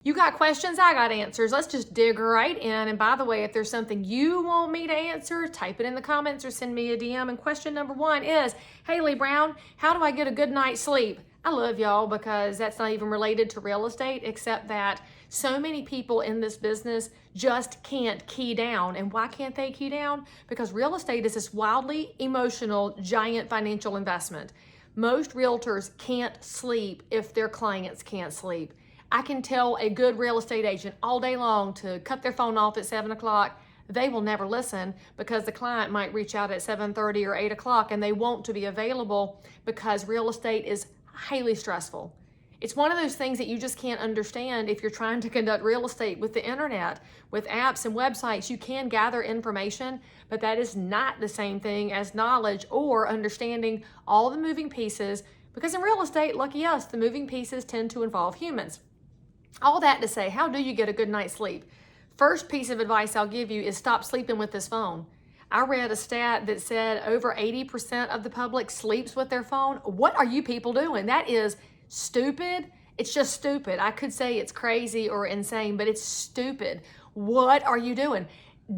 You got questions, I got answers. Let's just dig right in. And by the way, if there's something you want me to answer, type it in the comments or send me a DM. And question number 1 is, hey, Leigh Brown, how do I get a good night's sleep? I love y'all because that's not even related to real estate, except that so many people in this business just can't key down. And why can't they key down? Because real estate is this wildly emotional, giant financial investment. Most realtors can't sleep if their clients can't sleep. I can tell a good real estate agent all day long to cut their phone off at 7 o'clock. They will never listen because the client might reach out at 7:30 or 8 o'clock and they want to be available because real estate is highly stressful. It's one of those things that you just can't understand if you're trying to conduct real estate with the internet, with apps and websites. You can gather information, but that is not the same thing as knowledge or understanding all the moving pieces, because in real estate, lucky us, the moving pieces tend to involve humans. All that to say, how do you get a good night's sleep? First piece of advice I'll give you is stop sleeping with this phone. I read a stat that said over 80% of the public sleeps with their phone. What are you people doing? That is stupid. It's just stupid. I could say it's crazy or insane, but it's stupid. What are you doing?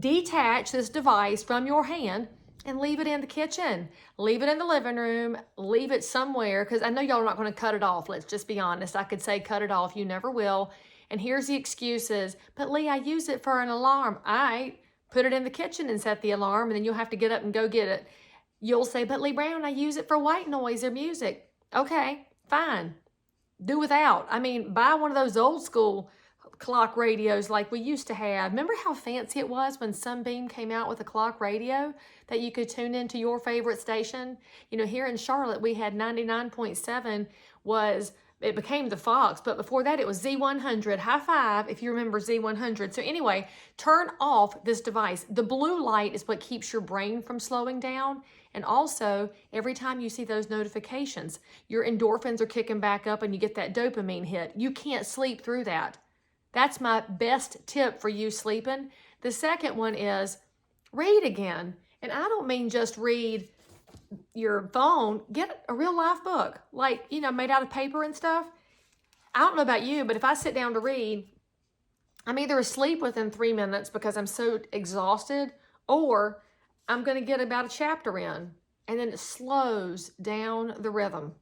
Detach this device from your hand and leave it in the kitchen. Leave it in the living room. Leave it somewhere, because I know y'all are not going to cut it off. Let's just be honest. I could say cut it off. You never will. And here's the excuses. But Leigh, I use it for an alarm. All right, put it in the kitchen and set the alarm, and then you'll have to get up and go get it. You'll say, but Leigh Brown, I use it for white noise or music. Okay, fine. Do without. I mean, buy one of those old school clock radios like we used to have. Remember how fancy it was when Sunbeam came out with a clock radio that you could tune into your favorite station? You know, here in Charlotte, we had 99.7 it became the Fox, but before that it was Z100. High five if you remember Z100. So anyway, turn off this device. The blue light is what keeps your brain from slowing down. And also, every time you see those notifications, your endorphins are kicking back up and you get that dopamine hit. You can't sleep through that. That's my best tip for you sleeping. The second one is read again. And I don't mean just read your phone. Get a real life book, like, made out of paper and stuff. I don't know about you, but if I sit down to read, I'm either asleep within 3 minutes because I'm so exhausted, or I'm going to get about a chapter in, and then it slows down the rhythm.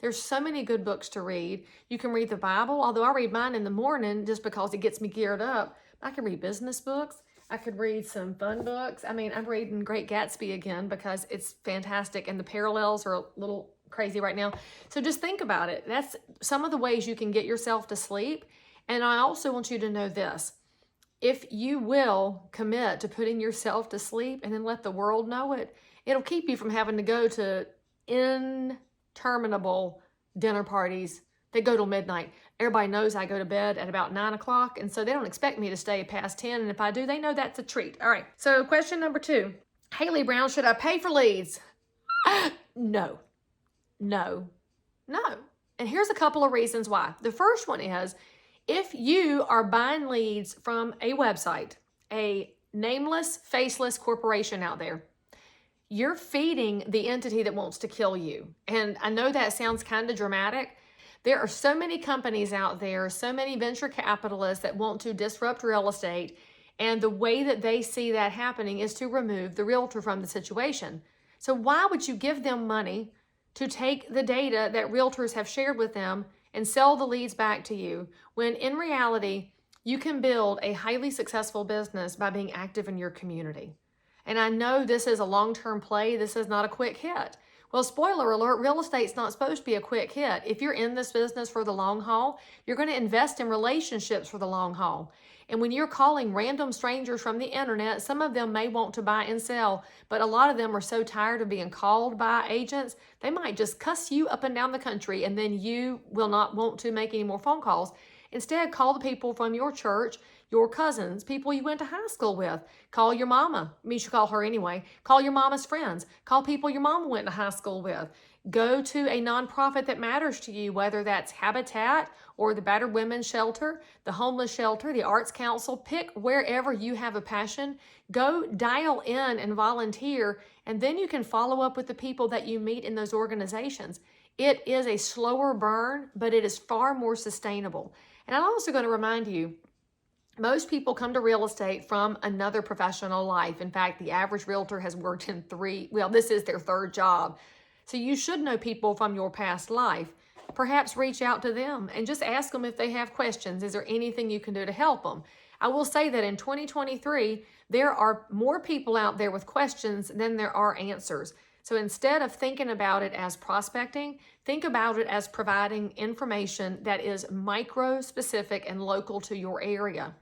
There's so many good books to read. You can read the Bible, although I read mine in the morning just because it gets me geared up. I can read business books. I could read some fun books. I mean, I'm reading Great Gatsby again because it's fantastic and the parallels are a little crazy right now. So just think about it. That's some of the ways you can get yourself to sleep. And I also want you to know this. If you will commit to putting yourself to sleep and then let the world know it, it'll keep you from having to go to interminable dinner parties that go till midnight. Everybody knows I go to bed at about 9 o'clock, and so they don't expect me to stay past 10, and if I do, they know that's a treat. All right, so question number 2. Hey, Leigh Brown, should I pay for leads? No. And here's a couple of reasons why. The first one is, if you are buying leads from a website, a nameless, faceless corporation out there, you're feeding the entity that wants to kill you. And I know that sounds kind of dramatic. There are so many companies out there, so many venture capitalists that want to disrupt real estate. And the way that they see that happening is to remove the realtor from the situation. So why would you give them money to take the data that realtors have shared with them and sell the leads back to you, when in reality, you can build a highly successful business by being active in your community? And I know this is a long-term play. This is not a quick hit. Well, spoiler alert, real estate's not supposed to be a quick hit. If you're in this business for the long haul, you're going to invest in relationships for the long haul. And when you're calling random strangers from the internet, some of them may want to buy and sell, but a lot of them are so tired of being called by agents, they might just cuss you up and down the country, and then you will not want to make any more phone calls. Instead, call the people from your church, your cousins, people you went to high school with. Call your mama. I mean, you should call her anyway. Call your mama's friends. Call people your mama went to high school with. Go to a nonprofit that matters to you, whether that's Habitat or the Battered Women's Shelter, the Homeless Shelter, the Arts Council. Pick wherever you have a passion. Go dial in and volunteer, and then you can follow up with the people that you meet in those organizations. It is a slower burn, but it is far more sustainable. And I'm also going to remind you, most people come to real estate from another professional life. In fact, the average realtor has worked in this is their third job. So you should know people from your past life. Perhaps reach out to them and just ask them if they have questions. Is there anything you can do to help them? I will say that in 2023, there are more people out there with questions than there are answers. So instead of thinking about it as prospecting, think about it as providing information that is micro-specific and local to your area.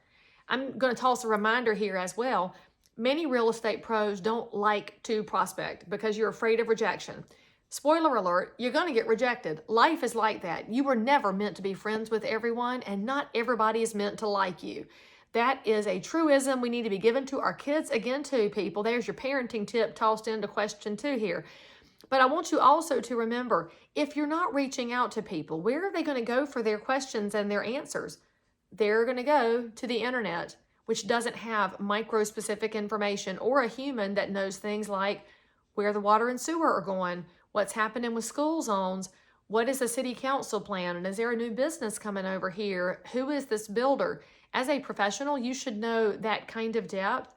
I'm going to toss a reminder here as well. Many real estate pros don't like to prospect because you're afraid of rejection. Spoiler alert, you're going to get rejected. Life is like that. You were never meant to be friends with everyone, and not everybody is meant to like you. That is a truism we need to be given to our kids again too, people. There's your parenting tip tossed into question 2 here. But I want you also to remember, if you're not reaching out to people, where are they going to go for their questions and their answers? They're going to go to the internet, which doesn't have micro-specific information, or a human that knows things like where the water and sewer are going, what's happening with school zones, what is the city council plan, and is there a new business coming over here? Who is this builder? As a professional, you should know that kind of depth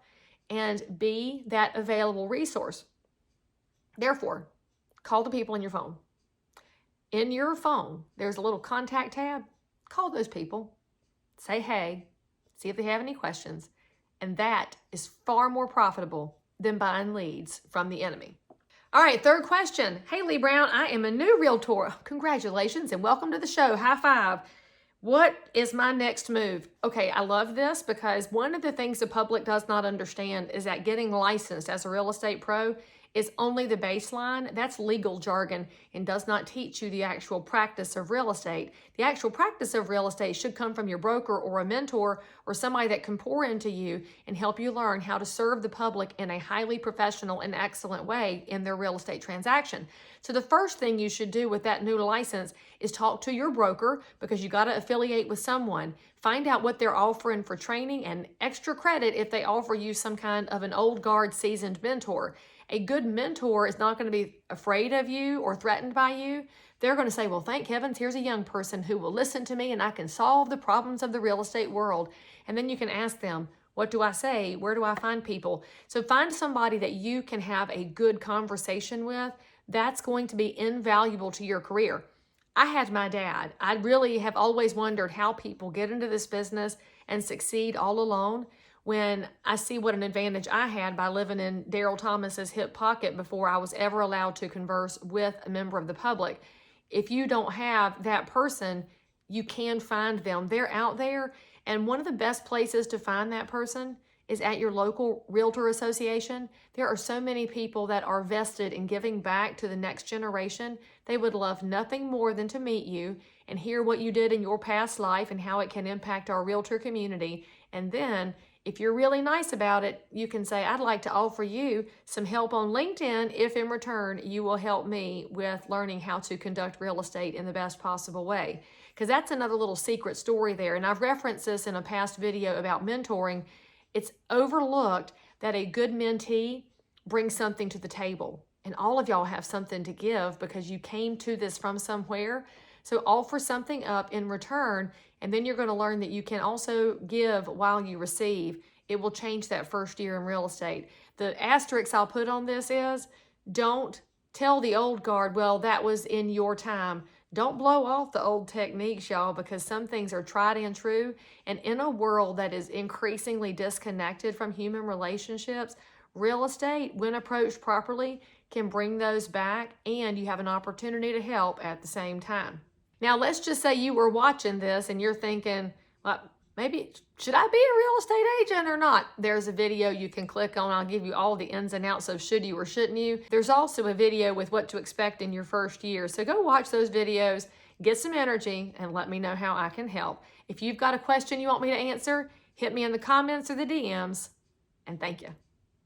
and be that available resource. Therefore, call the people in your phone. In your phone, there's a little contact tab. Call those people. Say hey, see if they have any questions, and that is far more profitable than buying leads from the enemy. All right, third question. Hey, Leigh Brown, I am a new realtor. Congratulations and welcome to the show. High five. What is my next move? Okay, I love this because one of the things the public does not understand is that getting licensed as a real estate pro is only the baseline. That's legal jargon and does not teach you the actual practice of real estate. The actual practice of real estate should come from your broker or a mentor or somebody that can pour into you and help you learn how to serve the public in a highly professional and excellent way in their real estate transaction. So the first thing you should do with that new license is talk to your broker, because you got to affiliate with someone. Find out what they're offering for training and extra credit if they offer you some kind of an old guard seasoned mentor. A good mentor is not going to be afraid of you or threatened by you. They're going to say, well, thank heavens, here's a young person who will listen to me and I can solve the problems of the real estate world. And then you can ask them, what do I say? Where do I find people? So find somebody that you can have a good conversation with. That's going to be invaluable to your career. I had my dad. I really have always wondered how people get into this business and succeed all alone, when I see what an advantage I had by living in Daryl Thomas's hip pocket before I was ever allowed to converse with a member of the public. If you don't have that person, you can find them. They're out there, and one of the best places to find that person is at your local realtor association. There are so many people that are vested in giving back to the next generation. They would love nothing more than to meet you and hear what you did in your past life and how it can impact our realtor community. And then, if you're really nice about it, you can say, I'd like to offer you some help on LinkedIn if in return you will help me with learning how to conduct real estate in the best possible way. Because that's another little secret story there. And I've referenced this in a past video about mentoring. It's overlooked that a good mentee brings something to the table. And all of y'all have something to give because you came to this from somewhere. So offer something up in return, and then you're going to learn that you can also give while you receive. It will change that first year in real estate. The asterisk I'll put on this is, don't tell the old guard, well, that was in your time. Don't blow off the old techniques, y'all, because some things are tried and true. And in a world that is increasingly disconnected from human relationships, real estate, when approached properly, can bring those back, and you have an opportunity to help at the same time. Now, let's just say you were watching this and you're thinking, well, maybe should I be a real estate agent or not? There's a video you can click on. I'll give you all the ins and outs of should you or shouldn't you. There's also a video with what to expect in your first year. So go watch those videos, get some energy, and let me know how I can help. If you've got a question you want me to answer, hit me in the comments or the DMs, and thank you.